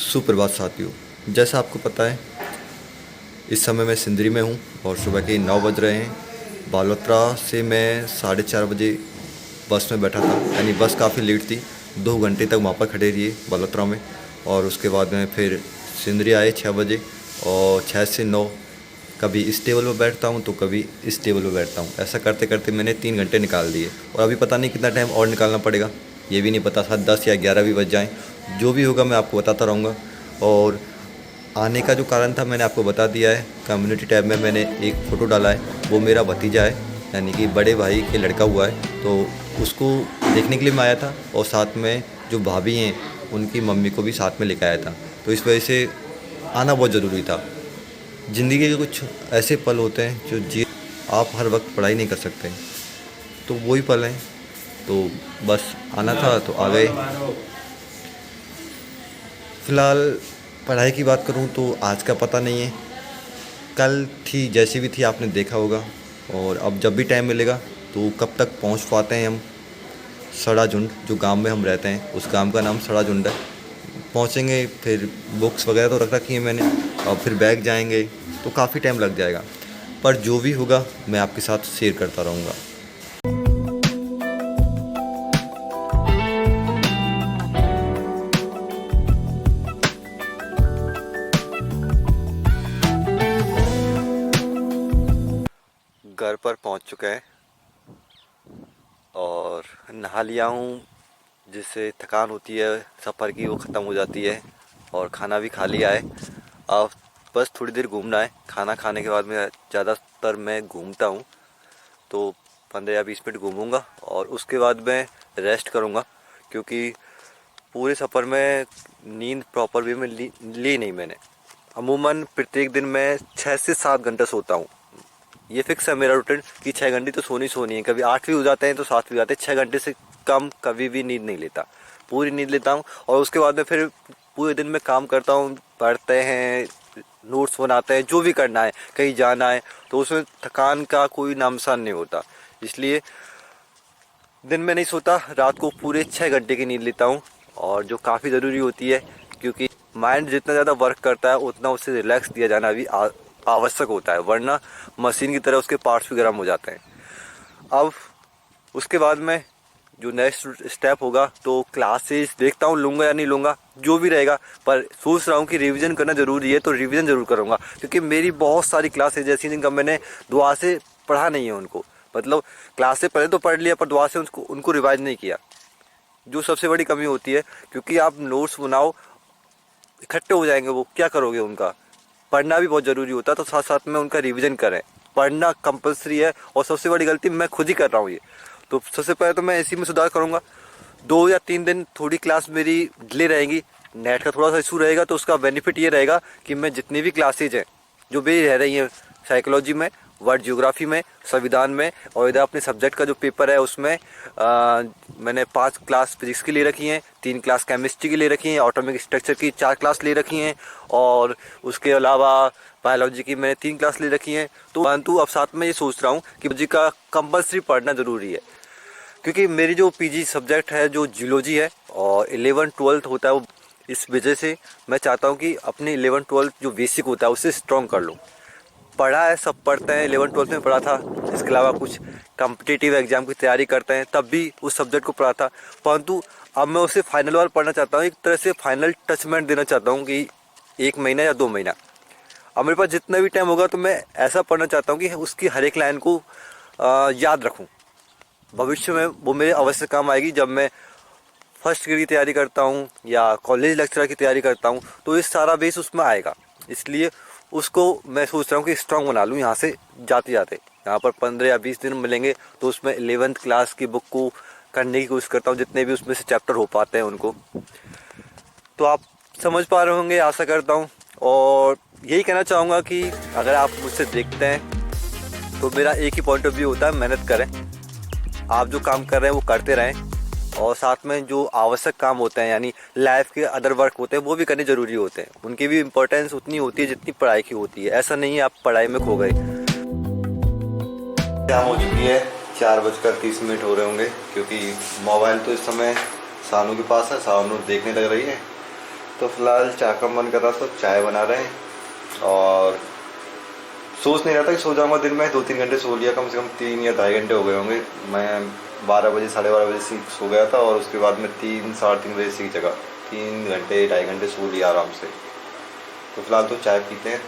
सुप्रभात साथियों। जैसा आपको पता है, इस समय मैं सिंदरी में हूँ और सुबह के 9 बज रहे हैं। बालोतरा से मैं 4:30 बजे बस में बैठा था, यानी बस काफ़ी लेट थी। 2 घंटे तक वहाँ पर खड़े रहिए बालोतरा में, और उसके बाद में फिर सिंदरी आए 6 बजे, और 6 से 9 कभी इस टेबल पर बैठता हूँ तो कभी इस टेबल पर बैठता हूँ। ऐसा करते करते मैंने 3 घंटे निकाल दिए, और अभी पता नहीं कितना टाइम और निकालना पड़ेगा, ये भी नहीं पता। शायद 10 या 11 भी बज जाएँ। जो भी होगा मैं आपको बताता रहूँगा। और आने का जो कारण था मैंने आपको बता दिया है। कम्युनिटी टैब में मैंने एक फ़ोटो डाला है, वो मेरा भतीजा है, यानी कि बड़े भाई के लड़का हुआ है, तो उसको देखने के लिए मैं आया था। और साथ में जो भाभी हैं उनकी मम्मी को भी साथ में लेकर आया था, तो इस वजह से आना बहुत ज़रूरी था। ज़िंदगी के कुछ ऐसे पल होते हैं जो जी आप हर वक्त पढ़ाई नहीं कर सकते, तो वही पल हैं। तो बस आना था तो आ गए। फ़िलहाल पढ़ाई की बात करूं तो आज का पता नहीं है, कल थी जैसी भी थी आपने देखा होगा। और अब जब भी टाइम मिलेगा तो कब तक पहुंच पाते हैं हम सड़ाझुंड, जो गांव में हम रहते हैं उस गांव का नाम सड़ाझुंड है। पहुंचेंगे, फिर बुक्स वगैरह तो रख रखी है मैंने, और फिर बैग जाएंगे तो काफ़ी टाइम लग जाएगा। पर जो भी होगा मैं आपके साथ शेयर करता रहूँगा। घर पर पहुंच चुके हैं और नहा लिया हूँ, जिससे थकान होती है सफ़र की वो ख़त्म हो जाती है। और खाना भी खा लिया है। अब बस थोड़ी देर घूमना है। खाना खाने के बाद में ज़्यादातर मैं घूमता हूँ, तो 15 या 20 मिनट घूमूंगा और उसके बाद मैं रेस्ट करूँगा, क्योंकि पूरे सफ़र में नींद प्रॉपर वे में ली नहीं मैंने। अमूमन प्रत्येक दिन मैं 6 से 7 घंटे सोता हूँ। ये फिक्स है मेरा रूटीन कि 6 घंटे तो सोनी है। कभी 8 भी हो जाते हैं तो 7 भी हो जाते हैं। 6 घंटे से कम कभी भी नींद नहीं लेता, पूरी नींद लेता हूँ। और उसके बाद में फिर पूरे दिन में काम करता हूँ, पढ़ते हैं, नोट्स बनाते हैं, जो भी करना है, कहीं जाना है, तो उसमें थकान का कोई नामसान नहीं होता। इसलिए दिन में नहीं सोता, रात को पूरे 6 घंटे की नींद लेता हूँ, और जो काफ़ी ज़रूरी होती है, क्योंकि माइंड जितना ज़्यादा वर्क करता है उतना उसे रिलैक्स दिया जाना भी आवश्यक होता है, वरना मशीन की तरह उसके पार्ट्स भी गर्म हो जाते हैं। अब उसके बाद में जो नेक्स्ट स्टेप होगा तो क्लासेस देखता हूँ लूँगा या नहीं लूँगा, जो भी रहेगा। पर सोच रहा हूँ कि रिवीजन करना ज़रूरी है, तो रिवीजन ज़रूर करूँगा, क्योंकि मेरी बहुत सारी क्लासेज ऐसी जिनका मैंने दुआ से पढ़ा नहीं है उनको। मतलब क्लास से पहले तो पढ़ लिया, पर दुआ से उनको रिवाइज नहीं किया, जो सबसे बड़ी कमी होती है। क्योंकि आप नोट्स बनाओ, इकट्ठे हो जाएंगे, वो क्या करोगे उनका। पढ़ना भी बहुत ज़रूरी होता है, तो साथ साथ में उनका रिवीजन करें। पढ़ना कंपलसरी है, और सबसे बड़ी गलती मैं खुद ही कर रहा हूँ ये। तो सबसे पहले तो मैं इसी में सुधार करूँगा। 2 या 3 दिन थोड़ी क्लास मेरी डिले रहेगी, नेट का थोड़ा सा इशू रहेगा, तो उसका बेनिफिट ये रहेगा कि मैं जितनी भी क्लासेज हैं जो भी रह रही हैं, साइकोलॉजी में, वर्ल्ड ज्योग्राफी में, संविधान में, और इधर अपने सब्जेक्ट का जो पेपर है उसमें मैंने 5 क्लास फिजिक्स की ले रखी हैं, 3 क्लास केमिस्ट्री की ले रखी हैं, ऑटोमिक स्ट्रक्चर की 4 क्लास ले रखी हैं, और उसके अलावा बायोलॉजी की मैंने 3 क्लास ले रखी हैं। तो परंतु अब साथ में ये सोच रहा हूँ कि बायोलॉजी का कंपलसरी पढ़ना ज़रूरी है, क्योंकि मेरी जो पीजी सब्जेक्ट है जो जियोलॉजी है, और 11-12 होता है वो, इस वजह से मैं चाहता हूँ कि अपने 11-12 जो बेसिक होता है उससे स्ट्रॉन्ग कर लूँ। पढ़ा है, सब पढ़ते हैं, 11-12 में पढ़ा था। इसके अलावा कुछ कम्पिटिटिव एग्जाम की तैयारी करते हैं, तब भी उस सब्जेक्ट को पढ़ा था। परंतु अब मैं उसे फाइनल वार पढ़ना चाहता हूँ, एक तरह से फाइनल टचमेंट देना चाहता हूँ कि 1 महीना या 2 महीना। अब मेरे पास जितना भी टाइम होगा तो मैं ऐसा पढ़ना चाहता हूँ कि उसकी हर एक लाइन को याद रखूँ। भविष्य में वो मेरे अवश्य काम आएगी, जब मैं फर्स्ट डिग्री की तैयारी करता हूँ या कॉलेज लेक्चरर की तैयारी करता हूँ, तो इस सारा बेस उसमें आएगा। इसलिए उसको मैं सोच रहा हूँ कि स्ट्रॉन्ग बना लूँ। यहाँ से जाते जाते यहाँ पर 15 या 20 दिन मिलेंगे, तो उसमें 11th क्लास की बुक को करने की कोशिश करता हूँ, जितने भी उसमें से चैप्टर हो पाते हैं उनको। तो आप समझ पा रहे होंगे, आशा करता हूँ। और यही कहना चाहूँगा कि अगर आप मुझसे देखते हैं तो मेरा एक ही पॉइंट ऑफ व्यू होता है, मेहनत करें। आप जो काम कर रहे हैं वो करते रहें, और साथ में जो आवश्यक काम होते हैं, यानी लाइफ के अदर वर्क होते हैं, वो भी करने ज़रूरी होते हैं। उनकी भी इम्पोर्टेंस उतनी होती है जितनी पढ़ाई की होती है। ऐसा नहीं है आप पढ़ाई में खो गए। शाम हो चुकी है, 4:30 हो रहे होंगे, क्योंकि मोबाइल तो इस समय सानू के पास है, सानू देखने लग रही है। तो फिलहाल चाय का मन कर रहा था, चाय बना रहे हैं। और सोच नहीं रहा था कि सो जाऊंगा दिन में, 2-3 घंटे सो लिया, कम से कम 3 या 2.5 घंटे हो गए होंगे। मैं 12 बजे 12:30 बजे से सो गया था, और उसके बाद में 3-3:30 बजे से जगह 3 घंटे 2.5 घंटे सो लिया आराम से। तो फिलहाल तो चाय पीते हैं।